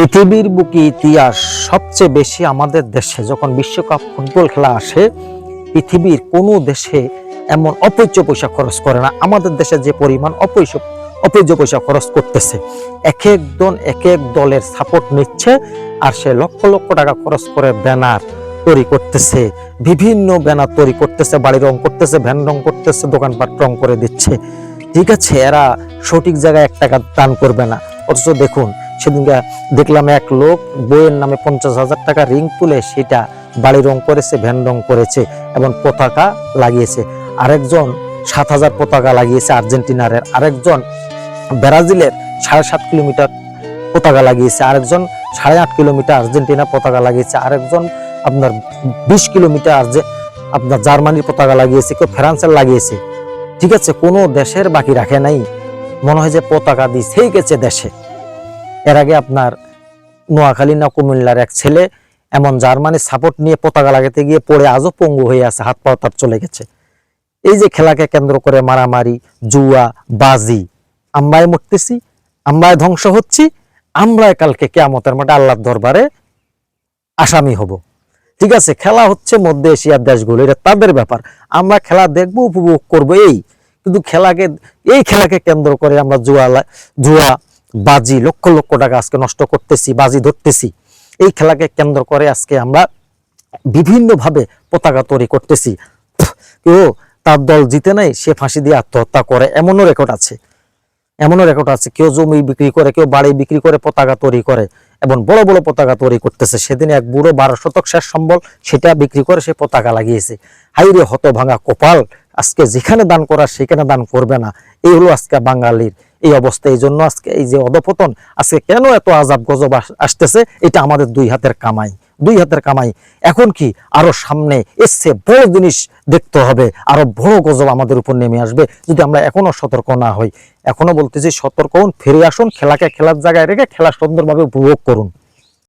পৃথিবীর বুকে ইতিহাস সবচেয়ে বেশি আমাদের দেশে যখন বিশ্বকাপ ফুটবল খেলা আসে, পৃথিবীর কোনো দেশে এমন অপৈচ্য পয়সা খরচ করে না। আমাদের দেশে যে পরিমাণ অপৈচ্য পয়সা খরচ করতেছে, এক একজন এক এক দলের সাপোর্ট নিচ্ছে, আর সে লক্ষ লক্ষ টাকা খরচ করে ব্যানার তৈরি করতেছে, বিভিন্ন ব্যানার তৈরি করতেছে, বাড়ি রং করতেছে, ভ্যান রং করতেছে, দোকানপাট রং করে দিচ্ছে। ঠিক আছে, এরা সঠিক জায়গায় 1 টাকা দান করবে না। অথচ দেখুন, সেদিনকে দেখলাম এক লোক বইয়ের নামে 50,000 টাকা রিং তুলে সেটা বাড়ি রং করেছে, ভ্যান রং করেছে এবং পতাকা লাগিয়েছে। আরেকজন 7,000 পতাকা লাগিয়েছে আর্জেন্টিনার, আরেকজন ব্রাজিলের 7.5 কিলোমিটার পতাকা লাগিয়েছে, আরেকজন 8.5 কিলোমিটার আর্জেন্টিনা পতাকা লাগিয়েছে, আরেকজন আপনার 20 কিলোমিটার আপনার জার্মানির পতাকা লাগিয়েছে, কেউ ফ্রান্সের লাগিয়েছে। ঠিক আছে, কোনো দেশের বাকি রাখে নাই, মনে হয় যে পতাকা দিয়েই গেছে দেশে। এর আগে আপনার নোয়াখালী না কুমিল্লার এক ছেলে এমন জার্মানির সাপোর্ট নিয়ে পতাকা লাগাতে গিয়ে পড়ে আজও পঙ্গু হয়ে আছে, হাত পা তার চলে গেছে। এই যে খেলাকে কেন্দ্র করে মারামারি, জুয়া, বাজি, আমরাই মরতেছি, আমরাই ধ্বংস হচ্ছি, আমরাই কালকে কিয়ামতের মাঠে আল্লাহর দরবারে আসামি হব। ঠিক আছে, খেলা হচ্ছে মধ্য এশিয়ার দেশগুলো, এটা তাদের ব্যাপার। আমরা খেলা দেখবো, উপভোগ করবো, কিন্তু এই খেলাকে কেন্দ্র করে আমরা জুয়া, বাজি, লক্ষ লক্ষ টাকা আজকে নষ্ট করতেছি, বাজি ধরতেছি। এই খেলাকে কেন্দ্র করে আজকে আমরা বিভিন্ন ভাবে পতাকা তৈরি করতেছি। কেউ তার দল জিতে নাই, সে ফাঁসি দিয়ে আত্মহত্যা করে, এমনও রেকর্ড আছে। কেউ জমি বিক্রি করে, কেউ বাড়ি বিক্রি করে পতাকা তৈরি করে এবং বড় বড় পতাকা তৈরি করতেছে। সেদিন এক বুড়ো 12 শতক শেষ সম্বল সেটা বিক্রি করে সে পতাকা লাগিয়েছে। হাইরে হতভাঙা কপাল, আজকে যেখানে দান করার সেখানে দান করবে না। এই হলো আজকে বাঙালির এই অবস্থা। এই জন্য আজকে এই যে অধপতন, আজকে কেন এত আজাব গজব আসতেছে, এটা আমাদের দুই হাতের কামাই। এখন কি আরো সামনে এসছে বড় জিনিস দেখতে হবে, আরো বড় গজব আমাদের উপর নেমে আসবে যদি আমরা এখনো সতর্ক না হই। এখনো বলতেছি, সতর্ক হন, ফিরে আসুন, খেলাকে খেলার জায়গায় রেখে খেলা সুন্দরভাবে উপভোগ করুন।